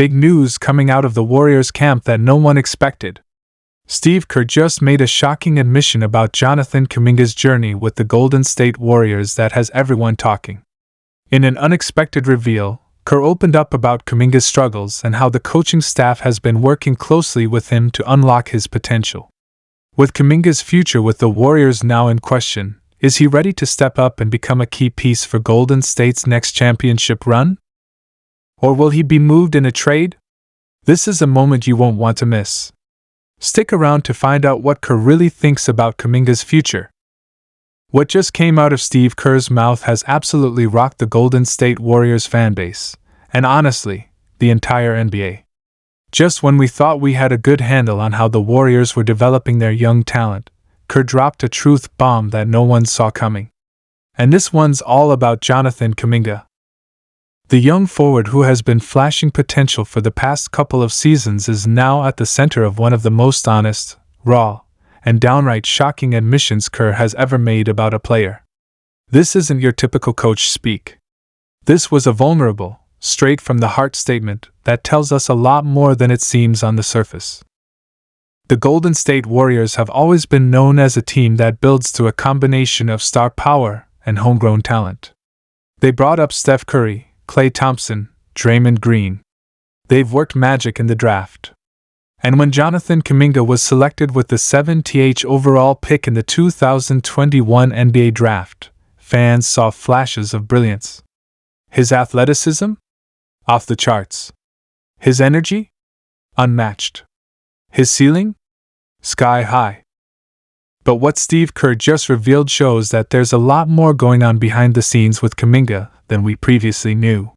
Big news coming out of the Warriors camp that no one expected. Steve Kerr just made a shocking admission about Jonathan Kuminga's journey with the Golden State Warriors that has everyone talking. In an unexpected reveal, Kerr opened up about Kuminga's struggles and how the coaching staff has been working closely with him to unlock his potential. With Kuminga's future with the Warriors now in question, is he ready to step up and become a key piece for Golden State's next championship run? Or will he be moved in a trade? This is a moment you won't want to miss. Stick around to find out what Kerr really thinks about Kuminga's future. What just came out of Steve Kerr's mouth has absolutely rocked the Golden State Warriors fanbase, and honestly, the entire NBA. Just when we thought we had a good handle on how the Warriors were developing their young talent, Kerr dropped a truth bomb that no one saw coming. And this one's all about Jonathan Kuminga. The young forward who has been flashing potential for the past couple of seasons is now at the center of one of the most honest, raw, and downright shocking admissions Kerr has ever made about a player. This isn't your typical coach speak. This was a vulnerable, straight from the heart statement that tells us a lot more than it seems on the surface. The Golden State Warriors have always been known as a team that builds through a combination of star power and homegrown talent. They brought up Steph Curry, Klay Thompson, Draymond Green. They've worked magic in the draft. And when Jonathan Kuminga was selected with the 7th overall pick in the 2021 NBA Draft, fans saw flashes of brilliance. His athleticism? Off the charts. His energy? Unmatched. His ceiling? Sky high. But what Steve Kerr just revealed shows that there's a lot more going on behind the scenes with Kuminga than we previously knew.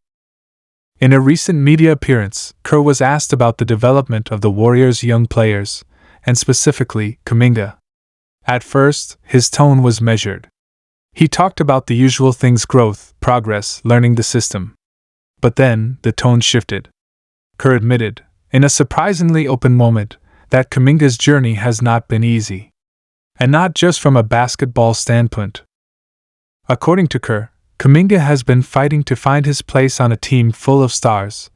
In a recent media appearance, Kerr was asked about the development of the Warriors' young players, and specifically Kuminga. At first, his tone was measured. He talked about the usual things: growth, progress, learning the system. But then, the tone shifted. Kerr admitted, in a surprisingly open moment, that Kuminga's journey has not been easy. And not just from a basketball standpoint. According to Kerr, Kuminga has been fighting to find his place on a team full of stars,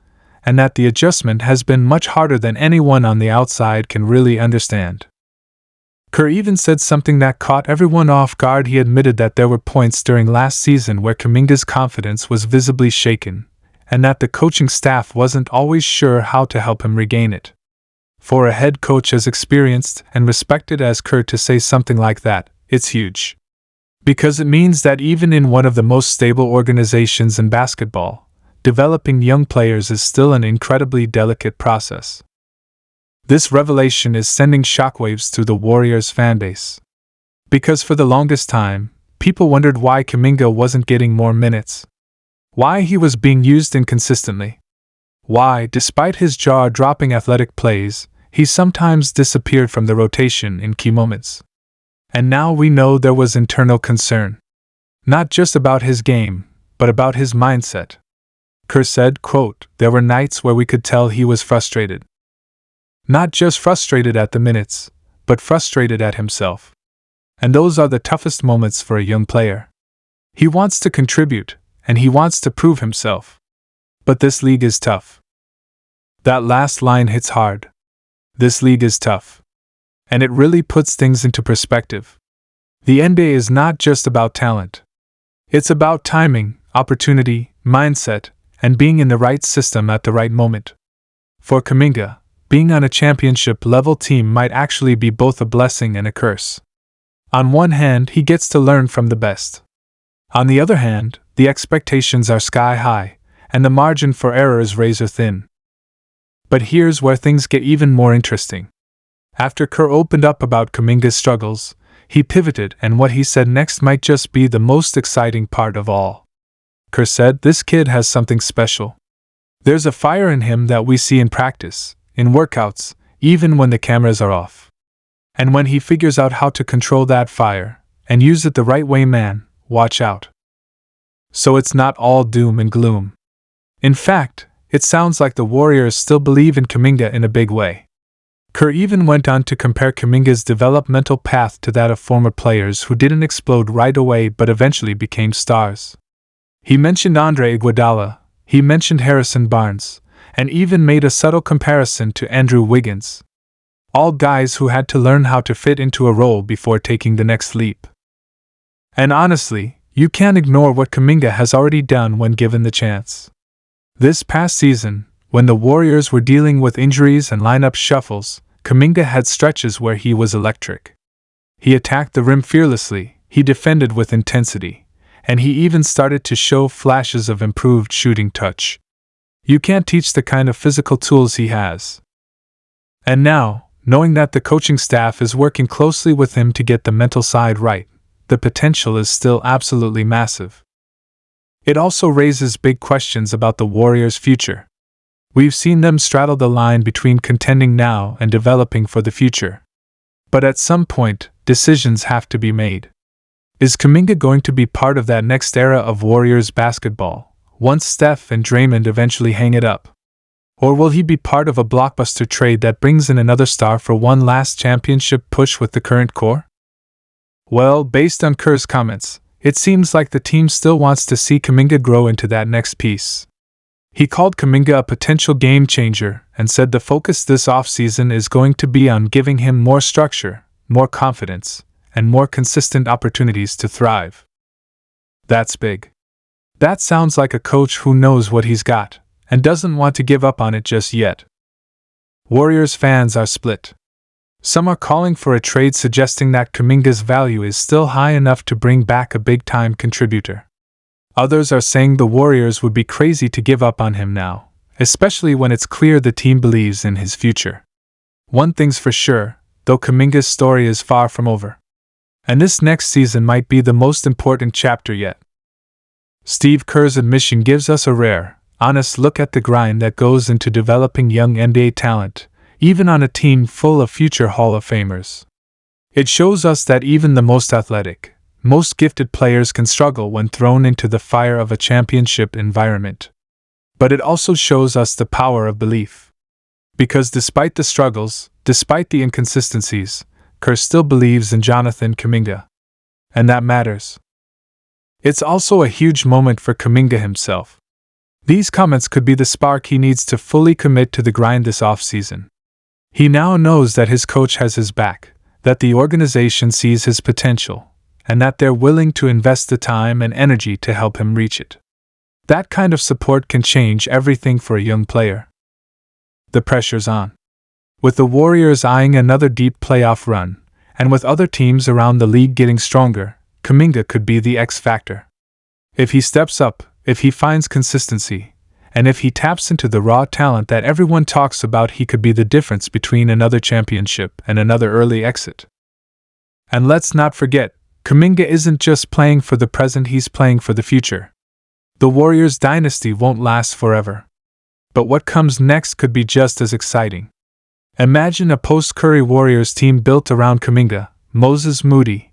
and that the adjustment has been much harder than anyone on the outside can really understand. Kerr even said something that caught everyone off guard. He admitted that there were points during last season where Kuminga's confidence was visibly shaken, and that the coaching staff wasn't always sure how to help him regain it. For a head coach as experienced and respected as Kerr to say something like that, it's huge. Because it means that even in one of the most stable organizations in basketball, developing young players is still an incredibly delicate process. This revelation is sending shockwaves through the Warriors fanbase. Because for the longest time, people wondered why Kuminga wasn't getting more minutes. Why he was being used inconsistently. Why, despite his jaw-dropping athletic plays, he sometimes disappeared from the rotation in key moments. And now we know there was internal concern. Not just about his game, but about his mindset. Kerr said, quote, "There were nights where we could tell he was frustrated. Not just frustrated at the minutes, but frustrated at himself. And those are the toughest moments for a young player. He wants to contribute, and he wants to prove himself. But this league is tough." That last line hits hard. This league is tough. And it really puts things into perspective. The NBA is not just about talent. It's about timing, opportunity, mindset, and being in the right system at the right moment. For Kuminga, being on a championship-level team might actually be both a blessing and a curse. On one hand, he gets to learn from the best. On the other hand, the expectations are sky high, and the margin for error is razor thin. But here's where things get even more interesting. After Kerr opened up about Kuminga's struggles, he pivoted, and what he said next might just be the most exciting part of all. Kerr said, "This kid has something special. There's a fire in him that we see in practice, in workouts, even when the cameras are off. And when he figures out how to control that fire, and use it the right way, man, watch out." So it's not all doom and gloom. In fact, it sounds like the Warriors still believe in Kuminga in a big way. Kerr even went on to compare Kuminga's developmental path to that of former players who didn't explode right away but eventually became stars. He mentioned Andre Iguodala, he mentioned Harrison Barnes, and even made a subtle comparison to Andrew Wiggins. All guys who had to learn how to fit into a role before taking the next leap. And honestly, you can't ignore what Kuminga has already done when given the chance. This past season, when the Warriors were dealing with injuries and lineup shuffles, Kuminga had stretches where he was electric. He attacked the rim fearlessly, he defended with intensity, and he even started to show flashes of improved shooting touch. You can't teach the kind of physical tools he has. And now, knowing that the coaching staff is working closely with him to get the mental side right, the potential is still absolutely massive. It also raises big questions about the Warriors' future. We've seen them straddle the line between contending now and developing for the future. But at some point, decisions have to be made. Is Kuminga going to be part of that next era of Warriors basketball, once Steph and Draymond eventually hang it up? Or will he be part of a blockbuster trade that brings in another star for one last championship push with the current core? Well, based on Kerr's comments, it seems like the team still wants to see Kuminga grow into that next piece. He called Kuminga a potential game changer and said the focus this offseason is going to be on giving him more structure, more confidence, and more consistent opportunities to thrive. That's big. That sounds like a coach who knows what he's got and doesn't want to give up on it just yet. Warriors fans are split. Some are calling for a trade, suggesting that Kuminga's value is still high enough to bring back a big-time contributor. Others are saying the Warriors would be crazy to give up on him now, especially when it's clear the team believes in his future. One thing's for sure, though, Kuminga's story is far from over. And this next season might be the most important chapter yet. Steve Kerr's admission gives us a rare, honest look at the grind that goes into developing young NBA talent, even on a team full of future Hall of Famers. It shows us that even the most athletic, most gifted players can struggle when thrown into the fire of a championship environment. But it also shows us the power of belief. Because despite the struggles, despite the inconsistencies, Kerr still believes in Jonathan Kuminga. And that matters. It's also a huge moment for Kuminga himself. These comments could be the spark he needs to fully commit to the grind this offseason. He now knows that his coach has his back, that the organization sees his potential, and that they're willing to invest the time and energy to help him reach it. That kind of support can change everything for a young player. The pressure's on. With the Warriors eyeing another deep playoff run, and with other teams around the league getting stronger, Kuminga could be the X factor. If he steps up, if he finds consistency, and if he taps into the raw talent that everyone talks about, he could be the difference between another championship and another early exit. And let's not forget, Kuminga isn't just playing for the present, he's playing for the future. The Warriors' dynasty won't last forever. But what comes next could be just as exciting. Imagine a post-Curry Warriors team built around Kuminga, Moses Moody,